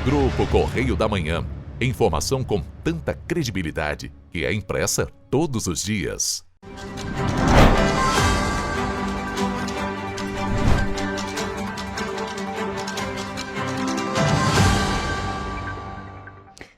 Grupo Correio da Manhã. Informação com tanta credibilidade que é impressa todos os dias.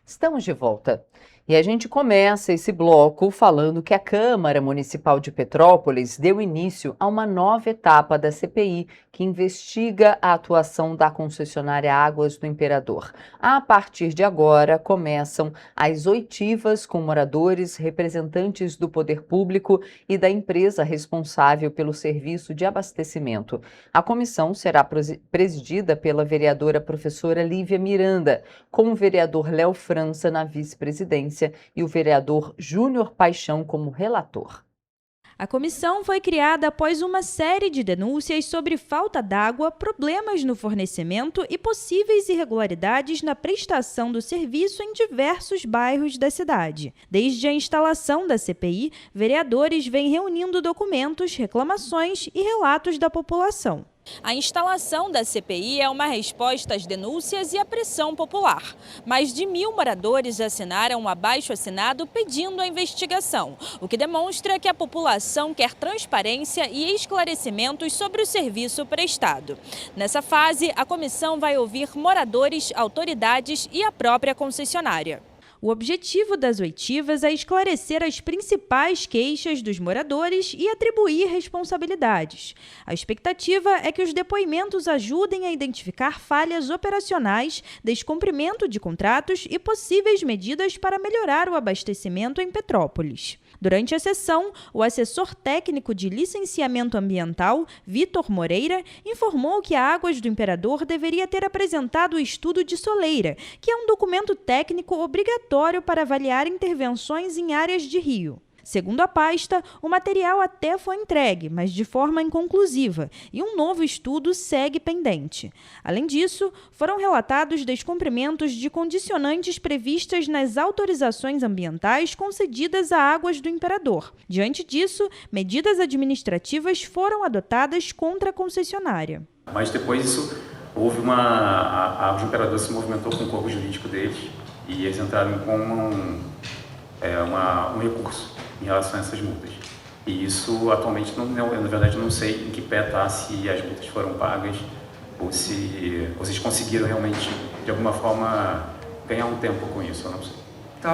Estamos de volta. E a gente começa esse bloco falando que a Câmara Municipal de Petrópolis deu início a uma nova etapa da CPI que investiga a atuação da concessionária Águas do Imperador. A partir de agora, começam as oitivas com moradores, representantes do poder público e da empresa responsável pelo serviço de abastecimento. A comissão será presidida pela vereadora professora Lívia Miranda, com o vereador Léo França na vice-presidência e o vereador Júnior Paixão como relator. A comissão foi criada após uma série de denúncias sobre falta d'água, problemas no fornecimento e possíveis irregularidades na prestação do serviço em diversos bairros da cidade. Desde a instalação da CPI, vereadores vêm reunindo documentos, reclamações e relatos da população. A instalação da CPI é uma resposta às denúncias e à pressão popular. Mais de 1.000 moradores assinaram um abaixo-assinado pedindo a investigação, o que demonstra que a população quer transparência e esclarecimentos sobre o serviço prestado. Nessa fase, a comissão vai ouvir moradores, autoridades e a própria concessionária. O objetivo das oitivas é esclarecer as principais queixas dos moradores e atribuir responsabilidades. A expectativa é que os depoimentos ajudem a identificar falhas operacionais, descumprimento de contratos e possíveis medidas para melhorar o abastecimento em Petrópolis. Durante a sessão, o assessor técnico de licenciamento ambiental, Vitor Moreira, informou que a Águas do Imperador deveria ter apresentado o estudo de soleira, que é um documento técnico obrigatório para avaliar intervenções em áreas de rio. Segundo a pasta, o material até foi entregue, mas de forma inconclusiva, e um novo estudo segue pendente. Além disso, foram relatados descumprimentos de condicionantes previstas nas autorizações ambientais concedidas a Águas do Imperador. Diante disso, medidas administrativas foram adotadas contra a concessionária. Mas depois disso, houve a Águas do Imperador se movimentou com o corpo jurídico deles e eles entraram com um recurso em relação a essas multas. E isso, atualmente, eu na verdade não sei em que pé está, se as multas foram pagas ou se vocês conseguiram realmente, de alguma forma, ganhar um tempo com isso, eu não sei. Então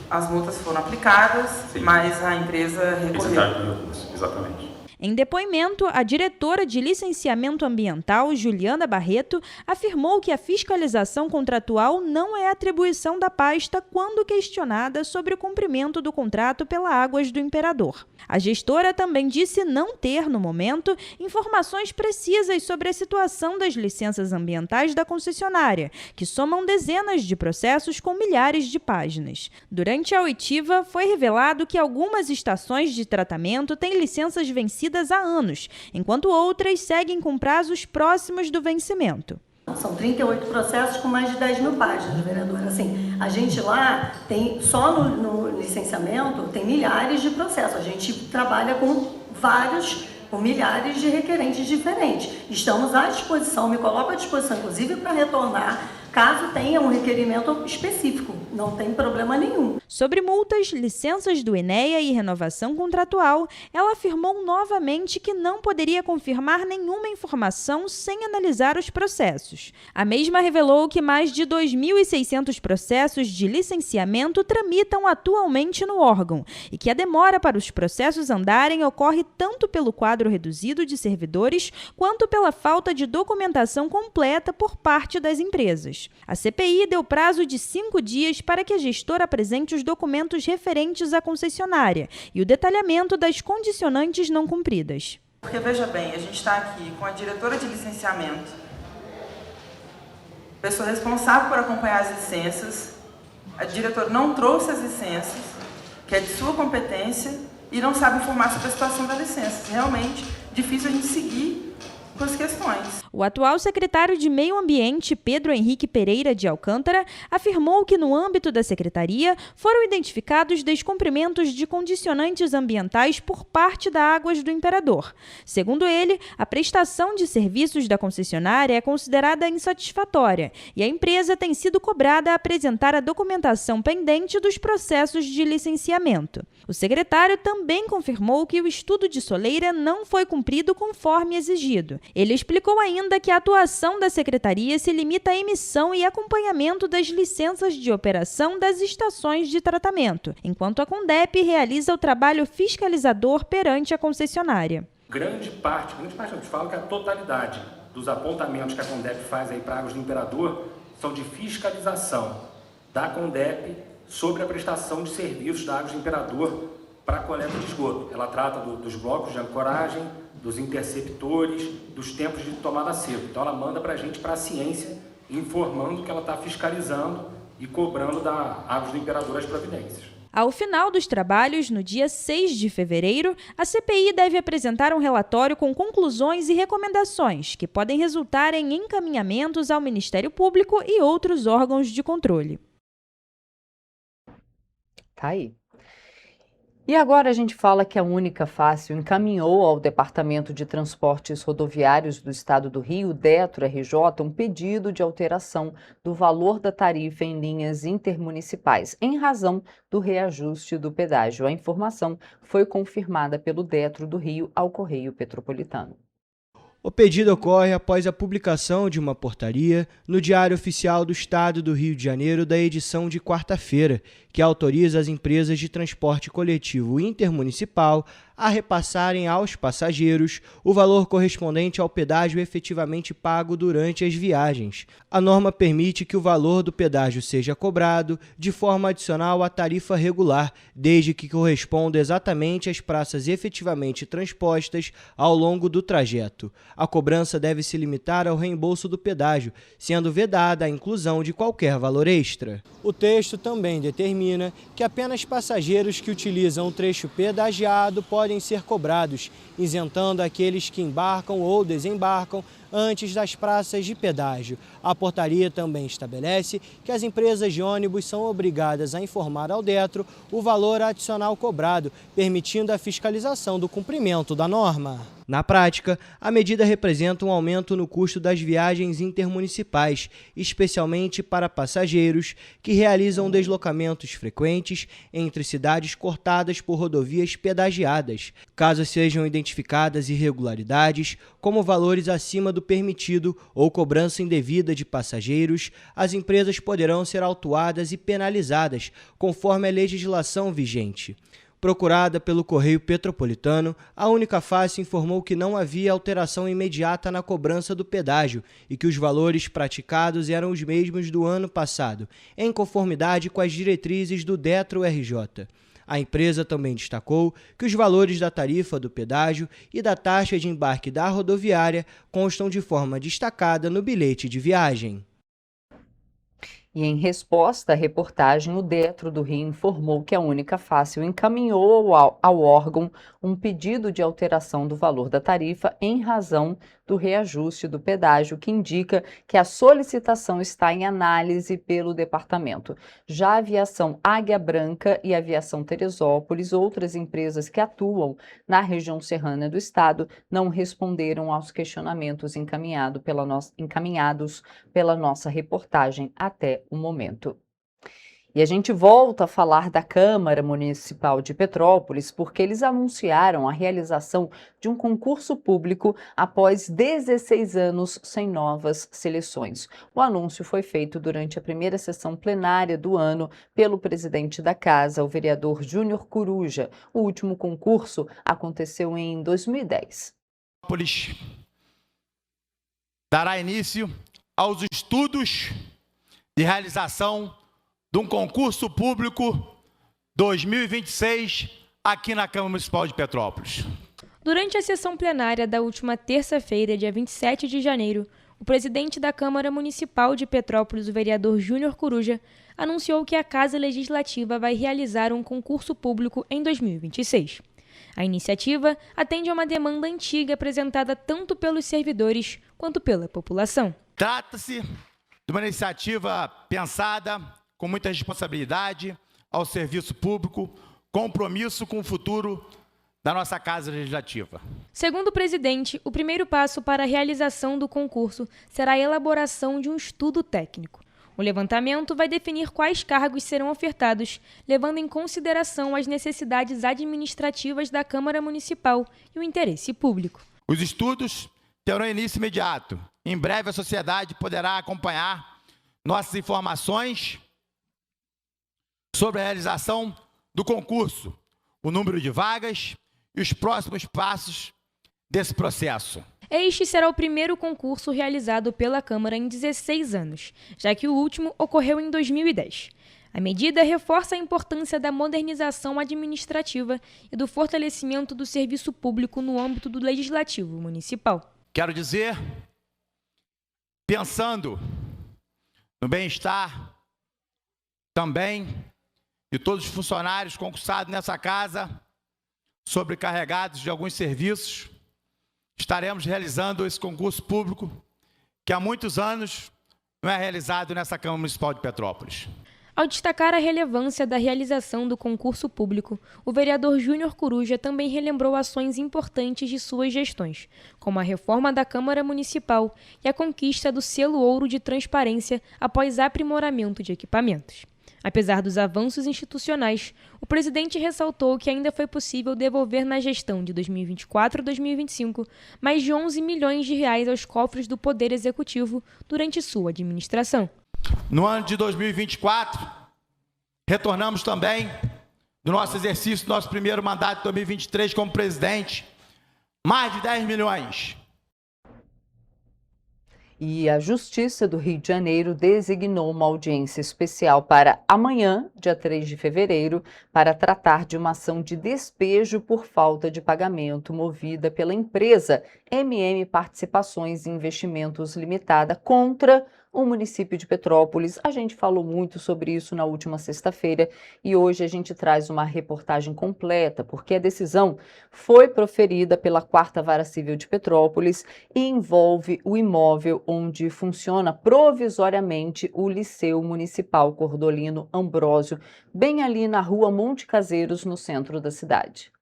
as multas foram aplicadas, sim, mas a empresa recorreu. Eles entraram com recurso, exatamente. Em depoimento, a diretora de licenciamento ambiental, Juliana Barreto, afirmou que a fiscalização contratual não é atribuição da pasta quando questionada sobre o cumprimento do contrato pela Águas do Imperador. A gestora também disse não ter, no momento, informações precisas sobre a situação das licenças ambientais da concessionária, que somam dezenas de processos com milhares de páginas. Durante a oitiva, foi revelado que algumas estações de tratamento têm licenças vencidas há anos, enquanto outras seguem com prazos próximos do vencimento. São 38 processos com mais de 10 mil páginas, vereadora. Assim, a gente lá tem, só no licenciamento, tem milhares de processos. A gente trabalha com milhares de requerentes diferentes. Estamos à disposição, me coloco à disposição, inclusive, para retornar, caso tenha um requerimento específico. Não tem problema nenhum. Sobre multas, licenças do INEA e renovação contratual, ela afirmou novamente que não poderia confirmar nenhuma informação sem analisar os processos. A mesma revelou que mais de 2.600 processos de licenciamento tramitam atualmente no órgão e que a demora para os processos andarem ocorre tanto pelo quadro reduzido de servidores quanto pela falta de documentação completa por parte das empresas. dias. A CPI deu prazo de 5 dias para que a gestora apresente os documentos referentes à concessionária e o detalhamento das condicionantes não cumpridas. Porque, veja bem, a gente está aqui com a diretora de licenciamento, pessoa responsável por acompanhar as licenças, a diretora não trouxe as licenças, que é de sua competência, e não sabe informar sobre a situação da licença. Realmente difícil a gente seguir com as questões. O atual secretário de Meio Ambiente, Pedro Henrique Pereira de Alcântara, afirmou que no âmbito da secretaria foram identificados descumprimentos de condicionantes ambientais por parte da Águas do Imperador. Segundo ele, a prestação de serviços da concessionária é considerada insatisfatória e a empresa tem sido cobrada a apresentar a documentação pendente dos processos de licenciamento. O secretário também confirmou que o estudo de soleira não foi cumprido conforme exigido. Ele explicou ainda que a atuação da secretaria se limita à emissão e acompanhamento das licenças de operação das estações de tratamento, enquanto a Condep realiza o trabalho fiscalizador perante a concessionária. Grande parte, eu te falo que a totalidade dos apontamentos que a Condep faz aí para Águas do Imperador são de fiscalização da Condep sobre a prestação de serviços da Águas do Imperador para a coleta de esgoto. Ela trata dos blocos de ancoragem, dos interceptores, dos tempos de tomada seco. Então ela manda para a gente, para a ciência, informando que ela está fiscalizando e cobrando da Águas do Imperador as providências. Ao final dos trabalhos, no dia 6 de fevereiro, a CPI deve apresentar um relatório com conclusões e recomendações que podem resultar em encaminhamentos ao Ministério Público e outros órgãos de controle. Tá aí. E agora a gente fala que a Única Fácil encaminhou ao Departamento de Transportes Rodoviários do Estado do Rio, DETRO-RJ, um pedido de alteração do valor da tarifa em linhas intermunicipais, em razão do reajuste do pedágio. A informação foi confirmada pelo DETRO do Rio ao Correio Petropolitano. O pedido ocorre após a publicação de uma portaria no Diário Oficial do Estado do Rio de Janeiro da edição de quarta-feira, que autoriza as empresas de transporte coletivo intermunicipal a repassarem aos passageiros o valor correspondente ao pedágio efetivamente pago durante as viagens. A norma permite que o valor do pedágio seja cobrado de forma adicional à tarifa regular, desde que corresponda exatamente às praças efetivamente transpostas ao longo do trajeto. A cobrança deve se limitar ao reembolso do pedágio, sendo vedada a inclusão de qualquer valor extra. O texto também determina que apenas passageiros que utilizam o trecho pedagiado podem ser cobrados, isentando aqueles que embarcam ou desembarcam antes das praças de pedágio. A portaria também estabelece que as empresas de ônibus são obrigadas a informar ao DETRO o valor adicional cobrado, permitindo a fiscalização do cumprimento da norma. Na prática, a medida representa um aumento no custo das viagens intermunicipais, especialmente para passageiros que realizam deslocamentos frequentes entre cidades cortadas por rodovias pedagiadas. Caso sejam identificadas irregularidades, como valores acima do permitido ou cobrança indevida de passageiros, as empresas poderão ser autuadas e penalizadas, conforme a legislação vigente. Procurada pelo Correio Petropolitano, a Única Fácil informou que não havia alteração imediata na cobrança do pedágio e que os valores praticados eram os mesmos do ano passado, em conformidade com as diretrizes do DETRO-RJ. A empresa também destacou que os valores da tarifa do pedágio e da taxa de embarque da rodoviária constam de forma destacada no bilhete de viagem. E em resposta à reportagem, o DETRO do Rio informou que a Única Fácil encaminhou ao órgão um pedido de alteração do valor da tarifa em razão do reajuste do pedágio, que indica que a solicitação está em análise pelo departamento. Já a Aviação Águia Branca e a Aviação Teresópolis, outras empresas que atuam na região serrana do estado, não responderam aos questionamentos encaminhados pela nossa reportagem até o momento. E a gente volta a falar da Câmara Municipal de Petrópolis porque eles anunciaram a realização de um concurso público após 16 anos sem novas seleções. O anúncio foi feito durante a primeira sessão plenária do ano pelo presidente da Casa, o vereador Júnior Coruja. O último concurso aconteceu em 2010. Dará início aos estudos de realização de um concurso público 2026 aqui na Câmara Municipal de Petrópolis. Durante a sessão plenária da última terça-feira, dia 27 de janeiro, o presidente da Câmara Municipal de Petrópolis, o vereador Júnior Coruja, anunciou que a Casa Legislativa vai realizar um concurso público em 2026. A iniciativa atende a uma demanda antiga apresentada tanto pelos servidores quanto pela população. Trata-se de uma iniciativa pensada com muita responsabilidade ao serviço público, compromisso com o futuro da nossa Casa Legislativa. Segundo o presidente, o primeiro passo para a realização do concurso será a elaboração de um estudo técnico. O levantamento vai definir quais cargos serão ofertados, levando em consideração as necessidades administrativas da Câmara Municipal e o interesse público. Os estudos terão início imediato. Em breve, a sociedade poderá acompanhar nossas informações sobre a realização do concurso, o número de vagas e os próximos passos desse processo. Este será o primeiro concurso realizado pela Câmara em 16 anos, já que o último ocorreu em 2010. A medida reforça a importância da modernização administrativa e do fortalecimento do serviço público no âmbito do Legislativo Municipal. Quero dizer, pensando no bem-estar também de todos os funcionários concursados nessa casa, sobrecarregados de alguns serviços, estaremos realizando esse concurso público que há muitos anos não é realizado nessa Câmara Municipal de Petrópolis. Ao destacar a relevância da realização do concurso público, o vereador Júnior Coruja também relembrou ações importantes de suas gestões, como a reforma da Câmara Municipal e a conquista do selo ouro de transparência após aprimoramento de equipamentos. Apesar dos avanços institucionais, o presidente ressaltou que ainda foi possível devolver na gestão de 2024 a 2025 mais de 11 milhões de reais aos cofres do Poder Executivo durante sua administração. No ano de 2024, retornamos também do nosso exercício, do nosso primeiro mandato de 2023 como presidente, mais de 10 milhões. E a Justiça do Rio de Janeiro designou uma audiência especial para amanhã, dia 3 de fevereiro, para tratar de uma ação de despejo por falta de pagamento movida pela empresa MM Participações e Investimentos Limitada contra o município de Petrópolis. A gente falou muito sobre isso na última sexta-feira e hoje a gente traz uma reportagem completa, porque a decisão foi proferida pela 4ª Vara Civil de Petrópolis e envolve o imóvel onde funciona provisoriamente o Liceu Municipal Cordolino Ambrósio, bem ali na rua Monte Caseiros, no centro da cidade.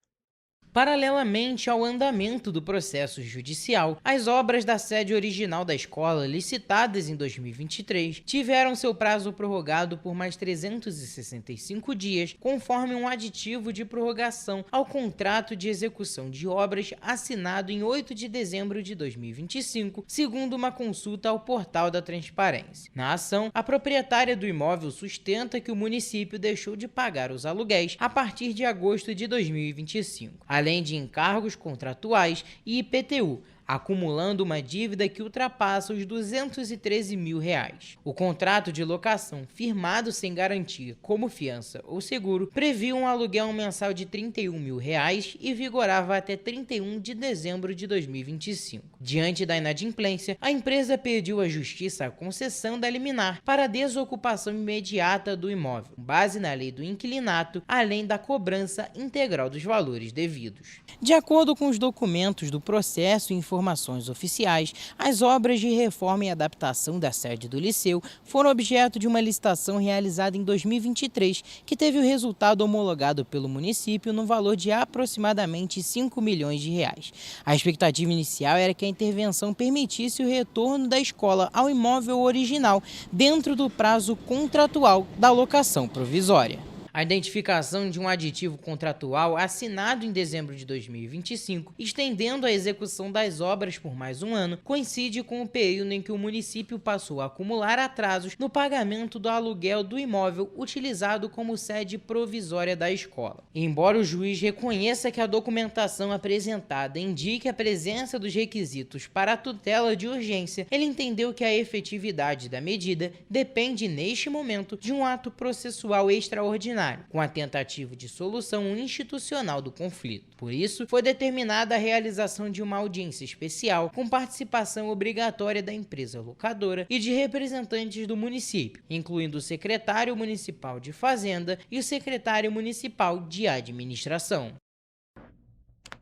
Paralelamente ao andamento do processo judicial, as obras da sede original da escola, licitadas em 2023, tiveram seu prazo prorrogado por mais 365 dias, conforme um aditivo de prorrogação ao contrato de execução de obras assinado em 8 de dezembro de 2025, segundo uma consulta ao Portal da Transparência. Na ação, a proprietária do imóvel sustenta que o município deixou de pagar os aluguéis a partir de agosto de 2025. Além de encargos contratuais e IPTU, acumulando uma dívida que ultrapassa os 213 mil reais. O contrato de locação, firmado sem garantia como fiança ou seguro, previa um aluguel mensal de 31 mil reais e vigorava até 31 de dezembro de 2025. Diante da inadimplência, a empresa pediu à Justiça a concessão da liminar para a desocupação imediata do imóvel, com base na lei do inquilinato, além da cobrança integral dos valores devidos. De acordo com os documentos do processo e informações oficiais, as obras de reforma e adaptação da sede do Liceu foram objeto de uma licitação realizada em 2023, que teve o resultado homologado pelo município no valor de aproximadamente 5 milhões de reais. A expectativa inicial era que a intervenção permitisse o retorno da escola ao imóvel original, dentro do prazo contratual da locação provisória. A identificação de um aditivo contratual assinado em dezembro de 2025, estendendo a execução das obras por mais um ano, coincide com o período em que o município passou a acumular atrasos no pagamento do aluguel do imóvel utilizado como sede provisória da escola. Embora o juiz reconheça que a documentação apresentada indique a presença dos requisitos para a tutela de urgência, ele entendeu que a efetividade da medida depende, neste momento, de um ato processual extraordinário, com a tentativa de solução institucional do conflito. Por isso, foi determinada a realização de uma audiência especial com participação obrigatória da empresa locadora e de representantes do município, incluindo o secretário municipal de Fazenda e o secretário municipal de Administração.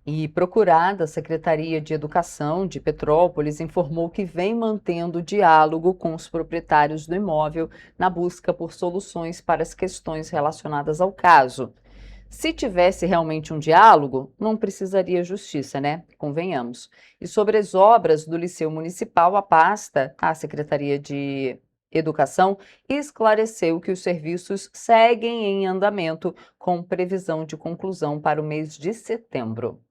E procurada, a Secretaria de Educação de Petrópolis informou que vem mantendo diálogo com os proprietários do imóvel na busca por soluções para as questões relacionadas ao caso. Se tivesse realmente um diálogo, não precisaria justiça, né? Convenhamos. E sobre as obras do Liceu Municipal, a Secretaria de Educação esclareceu que os serviços seguem em andamento com previsão de conclusão para o mês de setembro.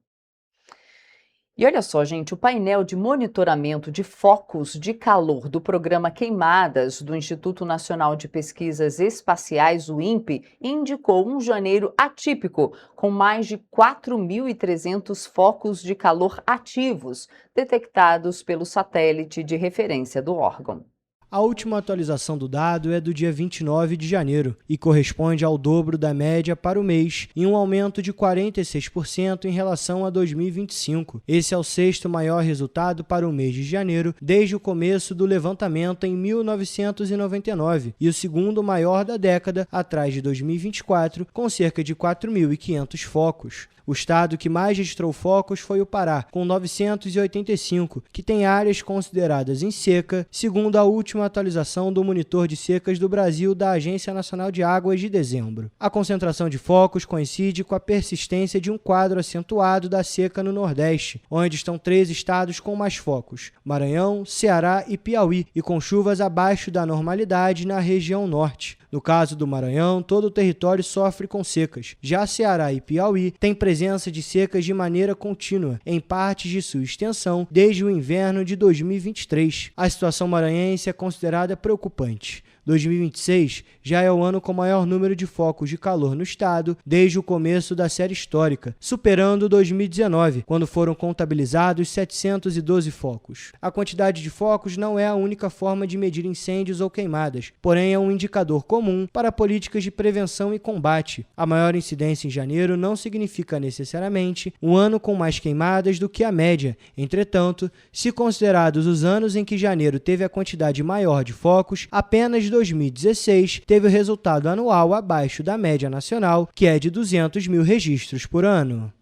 E olha só, gente, o painel de monitoramento de focos de calor do programa Queimadas do Instituto Nacional de Pesquisas Espaciais, o INPE, indicou um janeiro atípico, com mais de 4.300 focos de calor ativos detectados pelo satélite de referência do órgão. A última atualização do dado é do dia 29 de janeiro e corresponde ao dobro da média para o mês e um aumento de 46% em relação a 2025. Esse é o sexto maior resultado para o mês de janeiro desde o começo do levantamento em 1999 e o segundo maior da década, atrás de 2024, com cerca de 4.500 focos. O estado que mais registrou focos foi o Pará, com 985, que tem áreas consideradas em seca, segundo a última atualização do Monitor de Secas do Brasil da Agência Nacional de Águas de dezembro. A concentração de focos coincide com a persistência de um quadro acentuado da seca no Nordeste, onde estão 3 estados com mais focos: Maranhão, Ceará e Piauí, e com chuvas abaixo da normalidade na região norte. No caso do Maranhão, todo o território sofre com secas. Já Ceará e Piauí têm presença de secas de maneira contínua, em partes de sua extensão, desde o inverno de 2023. A situação maranhense é considerada preocupante. 2026 já é o ano com maior número de focos de calor no estado desde o começo da série histórica, superando 2019, quando foram contabilizados 712 focos. A quantidade de focos não é a única forma de medir incêndios ou queimadas, porém é um indicador comum para políticas de prevenção e combate. A maior incidência em janeiro não significa necessariamente um ano com mais queimadas do que a média. Entretanto, se considerados os anos em que janeiro teve a quantidade maior de focos, apenas 2016 teve o resultado anual abaixo da média nacional, que é de 200 mil registros por ano.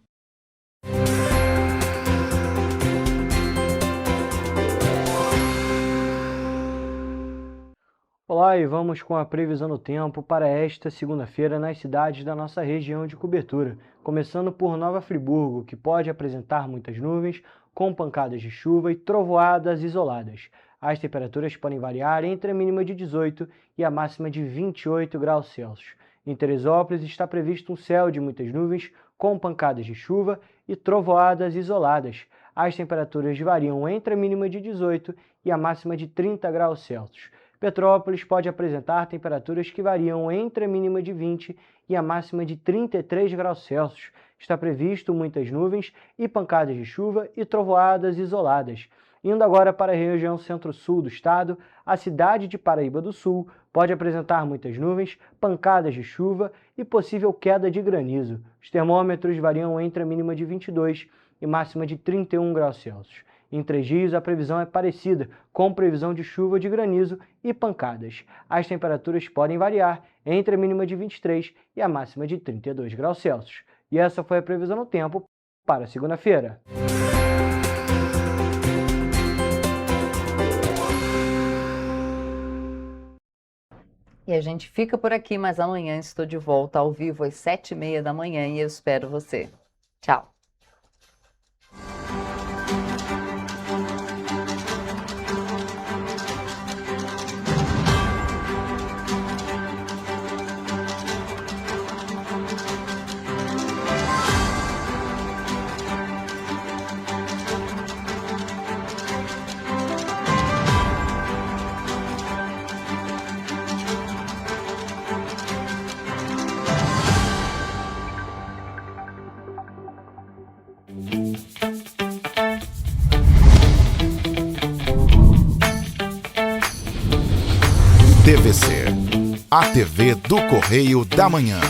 Olá, e vamos com a previsão do tempo para esta segunda-feira nas cidades da nossa região de cobertura, começando por Nova Friburgo, que pode apresentar muitas nuvens, com pancadas de chuva e trovoadas isoladas. As temperaturas podem variar entre a mínima de 18 e a máxima de 28 graus Celsius. Em Teresópolis está previsto um céu de muitas nuvens, com pancadas de chuva e trovoadas isoladas. As temperaturas variam entre a mínima de 18 e a máxima de 30 graus Celsius. Petrópolis pode apresentar temperaturas que variam entre a mínima de 20 e a máxima de 33 graus Celsius. Está previsto muitas nuvens e pancadas de chuva e trovoadas isoladas. Indo agora para a região centro-sul do estado, a cidade de Paraíba do Sul pode apresentar muitas nuvens, pancadas de chuva e possível queda de granizo. Os termômetros variam entre a mínima de 22 e máxima de 31 graus Celsius. Em Três Rios, a previsão é parecida, com previsão de chuva, de granizo e pancadas. As temperaturas podem variar entre a mínima de 23 e a máxima de 32 graus Celsius. E essa foi a previsão do tempo para segunda-feira. E a gente fica por aqui, mas amanhã estou de volta ao vivo às 7h30 da manhã e eu espero você. Tchau! TVC, a TV do Correio da Manhã.